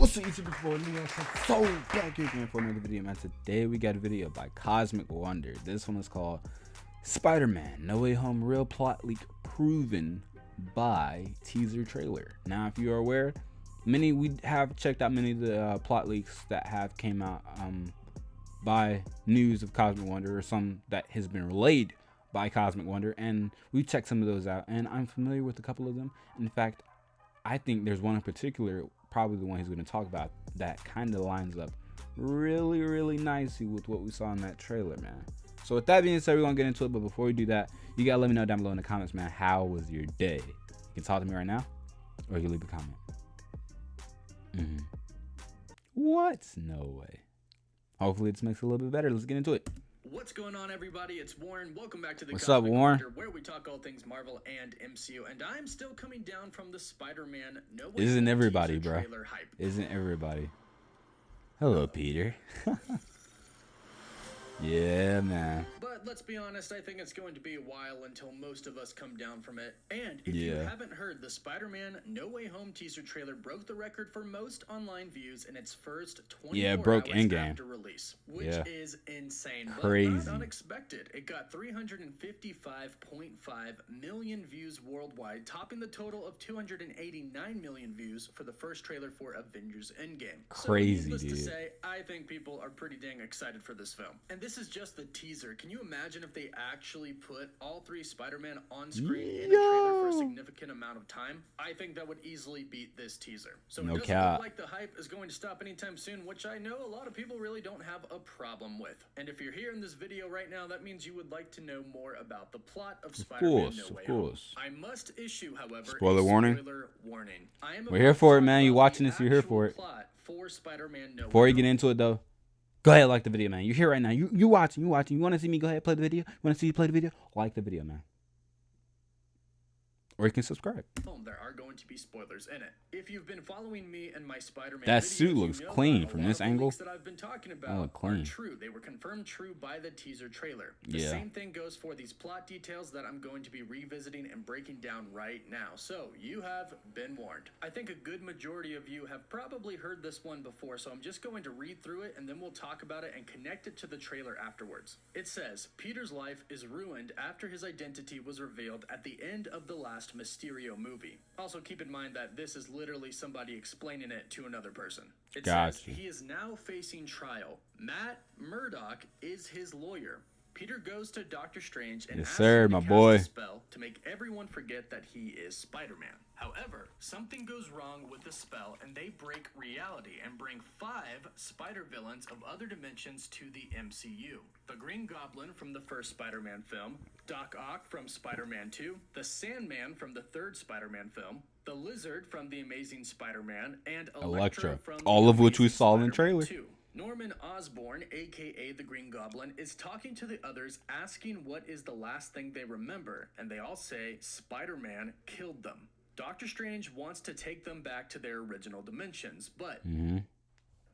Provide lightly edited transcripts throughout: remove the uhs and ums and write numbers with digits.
What's up, YouTube? It's your boy Leo. So back here again for another video, man. Today we got a video by Cosmic Wonder. This one is called Spider-Man No Way Home Real Plot Leak Proven by Teaser Trailer. Now, if you are aware, we have checked out many of the plot leaks that have came out by news of Cosmic Wonder, or some that has been relayed by Cosmic Wonder, and we checked some of those out, and I'm familiar with a couple of them. In fact, I think there's one in particular, probably the one he's going to talk about, that kind of lines up really nicely with what we saw in that trailer, man. So with that being said, we're going to get into it, but before we do that, you got to let me know down below in the comments, man, how was your day? You can talk to me right now, or you can leave a comment. What? No way. Hopefully this makes it a little bit better. Let's get into it. What's going on, everybody? It's Warren. Welcome back to the What's up, Warren? Wonder, where we talk all things Marvel and MCU. And I'm still coming down from the Spider-Man No Way Isn't Home everybody, teaser bro? trailer hype. Isn't everybody? Hello, Peter. Yeah, man. But let's be honest, I think it's going to be a while until most of us come down from it. And if Yeah. you haven't heard, the Spider-Man No Way Home teaser trailer broke the record for most online views in its first 24 Yeah, it broke hours in-game. after release, which Yeah. is insane. Crazy. But not unexpected. It got 355.5 million views worldwide, topping the total of 289 million views for the first trailer for Avengers Endgame. Crazy, so, needless dude. to say, I think people are pretty dang excited for this film. And this is just the teaser. Can you imagine if they actually put all three Spider-Man on screen in a trailer for a significant amount of time? I think that would easily beat this teaser. So No it doesn't cap. look like the hype is going to stop anytime soon, which I know a lot of people really don't have a problem with. And if you're here in this video right now, that means you would like to know more about the plot of Spider-Man No Way Home. I must issue, however, Spoiler a warning. spoiler warning. I am We're here about for to it, man. talk You about watching the this, you're here actual for it. plot for Spider-Man No Before Way you get Home. into it, though, go ahead, like the video, man. You're here right now. You watching. You want to see me go ahead play the video? You want to see you play the video? Like the video, man. Or you can subscribe. There are going to be spoilers in it. If you've been following me and my Spider-Man That videos, suit looks you know clean that a from lot this of the angle. leaks that I've been talking about look are clean. true. They were confirmed true by the teaser trailer. The Yeah. same thing goes for these plot details that I'm going to be revisiting and breaking down right now. So you have been warned. I think a good majority of you have probably heard this one before, so I'm just going to read through it and then we'll talk about it and connect it to the trailer afterwards. It says, Peter's life is ruined after his identity was revealed at the end of the last Mysterio movie. Also, keep in mind that this is literally somebody explaining it to another person. It says Gotcha. he is now facing trial. Matt Murdock is his lawyer. Peter goes to Doctor Strange and Yes, asks sir, him to my cast boy. a spell to make everyone forget that he is Spider-Man. However, something goes wrong with the spell and they break reality and bring 5 spider villains of other dimensions to the MCU. The Green Goblin from the first Spider-Man film, Doc Ock from Spider-Man 2, the Sandman from the third Spider-Man film, the Lizard from The Amazing Spider-Man, and Electra from all The of which we Amazing saw in the Spider-Man trailer. 2. Norman Osborn, aka the Green Goblin, is talking to the others, asking what is the last thing they remember, and they all say Spider-Man killed them. Doctor Strange wants to take them back to their original dimensions, but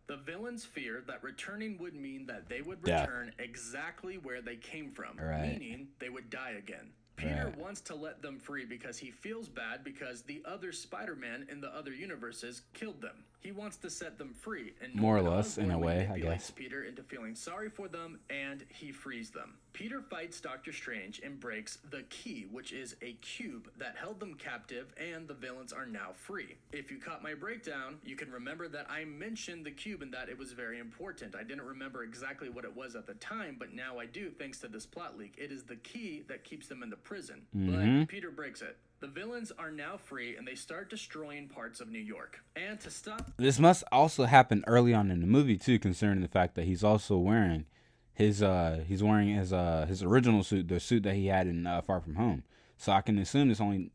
the villains fear that returning would mean that they would Death. return exactly where they came from, Right. meaning they would die again. Peter Right. wants to let them free because he feels bad because the other Spider-Man in the other universes killed them. He wants to set them free, and More or Norman less, in a Osborn way, I manipulates guess. Peter into feeling sorry for them, and he frees them. Peter fights Doctor Strange and breaks the key, which is a cube that held them captive, and the villains are now free. If you caught my breakdown, you can remember that I mentioned the cube and that it was very important. I didn't remember exactly what it was at the time, but now I do thanks to this plot leak. It is the key that keeps them in the prison. But Peter breaks it. The villains are now free and they start destroying parts of New York. And to stop This must also happen early on in the movie too, considering the fact that he's also wearing his his original suit, the suit that he had in Far From Home. So I can assume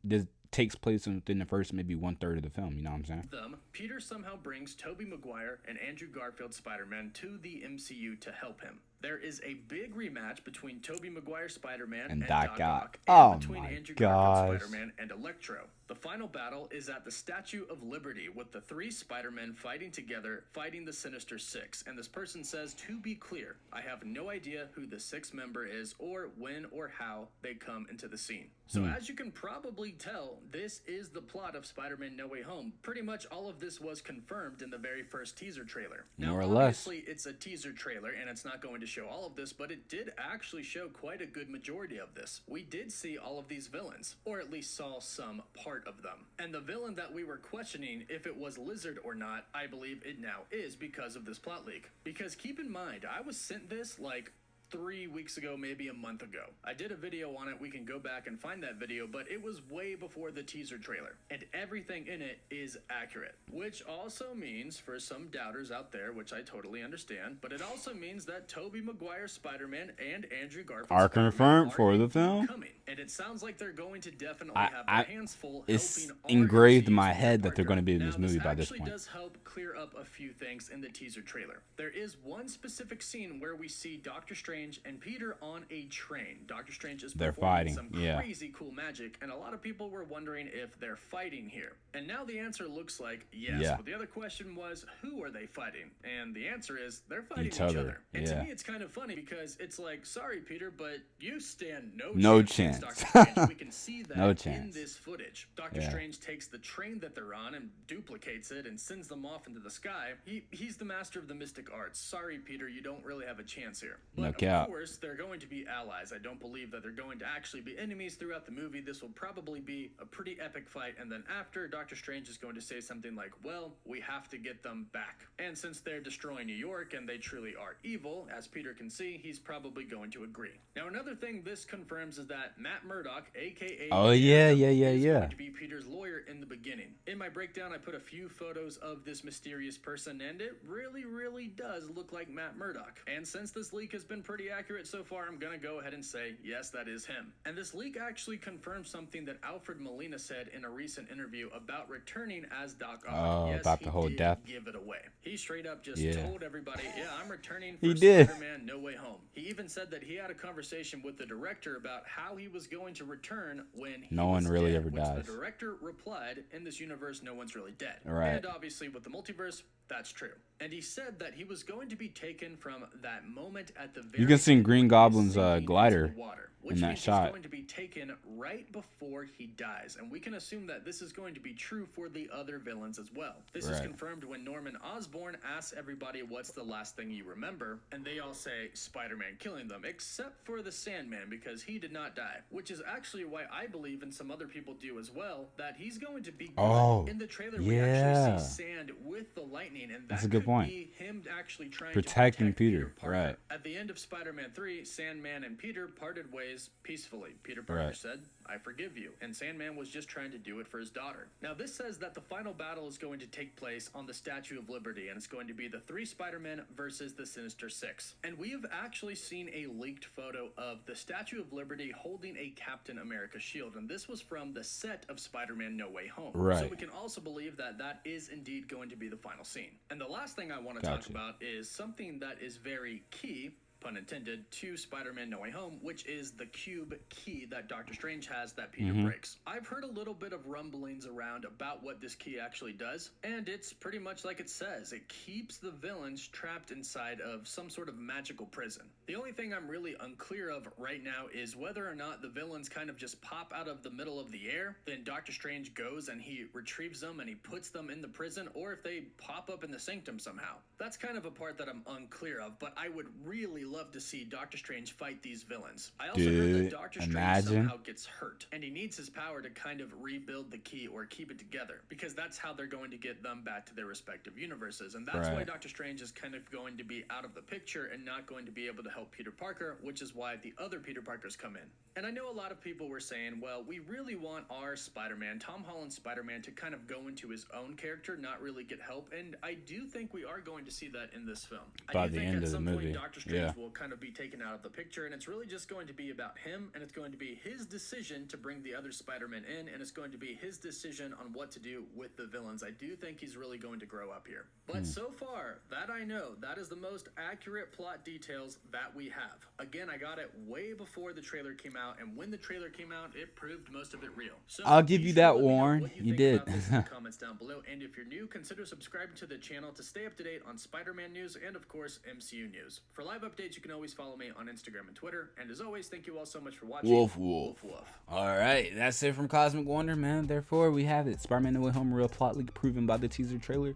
this takes place within the first maybe 1/3 of the film. You know what I'm saying? them, Peter somehow brings Tobey Maguire and Andrew Garfield Spider-Man to the MCU to help him. There is a big rematch between Tobey Maguire Spider-Man And and Doc Doc Ock. and Oh between my Andrew gosh. Garfield Spider-Man and Electro. The final battle is at the Statue of Liberty with the 3 Spider-Men fighting together, fighting the Sinister Six. And this person says, to be clear, I have no idea who the 6th member is or when or how they come into the scene. So as you can probably tell, this is the plot of Spider-Man No Way Home. Pretty much all of this was confirmed in the very first teaser trailer. Now, More or less. obviously, it's a teaser trailer and it's not going to show all of this, but it did actually show quite a good majority of this. We did see all of these villains, or at least saw some part of them. And the villain that we were questioning if it was Lizard or not, I believe it now is because of this plot leak. Because keep in mind, I was sent this like 3 weeks ago, maybe a month ago. I did a video on it. We can go back and find that video, but it was way before the teaser trailer, and everything in it is accurate. Which also means, for some doubters out there, which I totally understand, but it also means that Tobey Maguire Spider-Man and Andrew Garfield Are Spider-Man confirmed are for the indeed film. coming. And it sounds like they're going to definitely I- have their hands full It's helping engraved in RMCs my with head their that they're going to be in partner. this Now, movie by this actually point. does help clear up a few things in the teaser trailer. There is one specific scene where we see Doctor Strange and Peter on a train. Doctor Strange is They're performing fighting, some yeah. crazy cool magic, and a lot of people were wondering if they're fighting here. And now the answer looks like yes. Yeah. But the other question was, who are they fighting? And the answer is they're fighting Each other, And yeah. to me, it's kind of funny because it's like, sorry, Peter, but you stand No chance. chance. Doctor Strange. We can see that No in chance. this footage. Doctor Yeah. Strange takes the train that they're on and duplicates it and sends them off into the sky. He's the master of the mystic arts. Sorry, Peter, you don't really have a chance here. But No of cap. course, they're going to be allies. I don't believe that they're going to actually be enemies throughout the movie. This will probably be a pretty epic fight, and then after, Doctor Strange is going to say something like, well, we have to get them back. And since they're destroying New York and they truly are evil, as Peter can see, he's probably going to agree. Now, another thing this confirms is that Matt Murdock, aka Oh, yeah, is yeah. going to be Peter's lawyer in the beginning. In my breakdown, I put a few photos of this mysterious person, and it really does look like Matt Murdock. And since this leak has been pretty accurate so far, I'm gonna go ahead and say, yes, that is him. And this leak actually confirms something that Alfred Molina said in a recent interview about returning as Doc Ock. Oh, Yes, about he the whole did death. give it away. He straight up just Yeah. told everybody, yeah, I'm returning He for did. Spider-Man No Way Home. He even said that he had a conversation with the director about how he was going to return when he No one was really dead, ever which dies. the director replied, in this universe, no one's really dead. Right. And obviously with the multiverse, that's true. And he said that he was going to be taken from that moment at the very You can see end Green when he is Goblin's sinking into glider the water, which in that means shot. he's going to be taken right before he dies. And we can assume that this is going to be true for the other villains as well. This is Right. confirmed when Norman Osborn asks everybody what's the last thing you remember, and they all say Spider-Man killing them, except for the Sandman, because he did not die. Which is actually why I believe, and some other people do as well, that he's going to be good. Oh, In the trailer, we yeah. actually see Sand with the lightning, and that That's a good could point. be him actually trying Protecting to protect Peter, Parker. right. At the end of Spider-Man 3, Sandman and Peter parted ways peacefully. Peter Parker Right. said, I forgive you. And Sandman was just trying to do it for his daughter. Now, this says that the final battle is going to take place on the Statue of Liberty, and it's going to be the 3 Spider-Men versus the Sinister Six. And we have actually seen a leaked photo of the Statue of Liberty holding a Captain America shield, and this was from the set of Spider-Man No Way Home. Right. So we can also believe that that is indeed going to be the final scene. And the last thing I want to talk Gotcha. about is something that is very key, pun intended, to Spider-Man No Way Home, which is the cube key that Doctor Strange has that Peter breaks. I've heard a little bit of rumblings around about what this key actually does, and it's pretty much like it says. It keeps the villains trapped inside of some sort of magical prison. The only thing I'm really unclear of right now is whether or not the villains kind of just pop out of the middle of the air, then Doctor Strange goes and he retrieves them and he puts them in the prison, or if they pop up in the sanctum somehow. That's kind of a part that I'm unclear of, but I would really love to see Doctor Strange fight these villains. I also heard Dude, that Doctor Strange imagine. somehow gets hurt, and he needs his power to kind of rebuild the key or keep it together, because that's how they're going to get them back to their respective universes. And that's why Right. Doctor Strange is kind of going to be out of the picture and not going to be able to help Peter Parker, which is why the other Peter Parkers come in. And I know a lot of people were saying, well, we really want our Spider-Man, Tom Holland's Spider-Man, to kind of go into his own character, not really get help. And I do think we are going to see that in this film. By I do the think end at of the some movie, point Doctor Strange yeah. will kind of be taken out of the picture, and it's really just going to be about him, and it's going to be his decision to bring the other Spider-Man in, and it's going to be his decision on what to do with the villains. I do think he's really going to grow up here. But so far, that I know, that is the most accurate plot details that we have. Again, I got it way before the trailer came out, and when the trailer came out, it proved most of it real. So I'll give you that, let me know Warren. what You think did. about this in the comments down below, and if you're new, consider subscribing to the channel to stay up to date on Spider-Man news and, of course, MCU news. For live updates, you can always follow me on Instagram and Twitter, and as always, thank you all so much for watching. Woof, Woof, woof. woof. All right, that's it from Cosmic Wonder, man. Therefore, we have it. Spider-Man No Way Home real plot leak proven by the teaser trailer.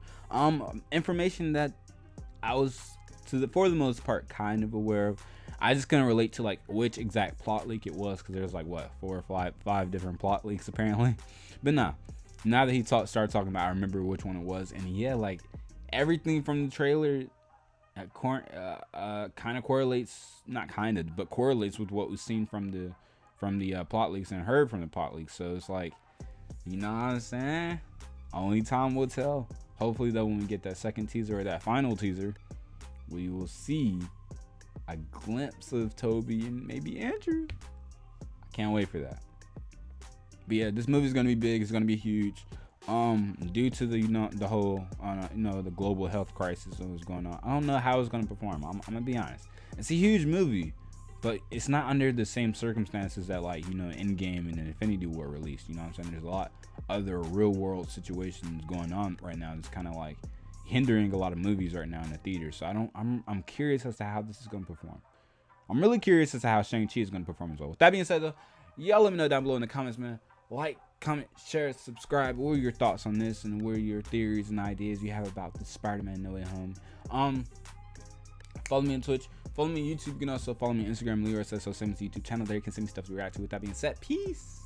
Information that I was, for the most part, kind of aware of. I just couldn't relate to like which exact plot leak it was, because there's like what 4 or 5 different plot leaks apparently. But now that he started talking about, I remember which one it was, and yeah, like everything from the trailer kind of correlates, not kind of, but correlates with what we've seen from the plot leaks and heard from the plot leaks. So it's like, you know what I'm saying? Only time will tell. Hopefully though, when we get that second teaser or that final teaser, we will see a glimpse of Toby and maybe Andrew. I can't wait for that. But yeah, this movie is gonna be big. It's gonna be huge. Due to the whole the global health crisis that was going on, I don't know how it's gonna perform. I'm gonna be honest. It's a huge movie, but it's not under the same circumstances that like Endgame and Infinity War released. You know what I'm saying? There's a lot other real world situations going on right now that's kind of like hindering a lot of movies right now in the theater. So I'm curious as to how this is gonna perform. I'm really curious as to how Shang-Chi is gonna perform as well. With that being said though, y'all let me know down below in the comments, man. Like, comment, share, subscribe. What are your thoughts on this, and what are your theories and ideas you have about the Spider-Man No Way Home? Follow me on Twitch, follow me on YouTube. You can also follow me on Instagram, LeroySSO7's YouTube channel. There you can send me stuff to react to. With that being said, peace.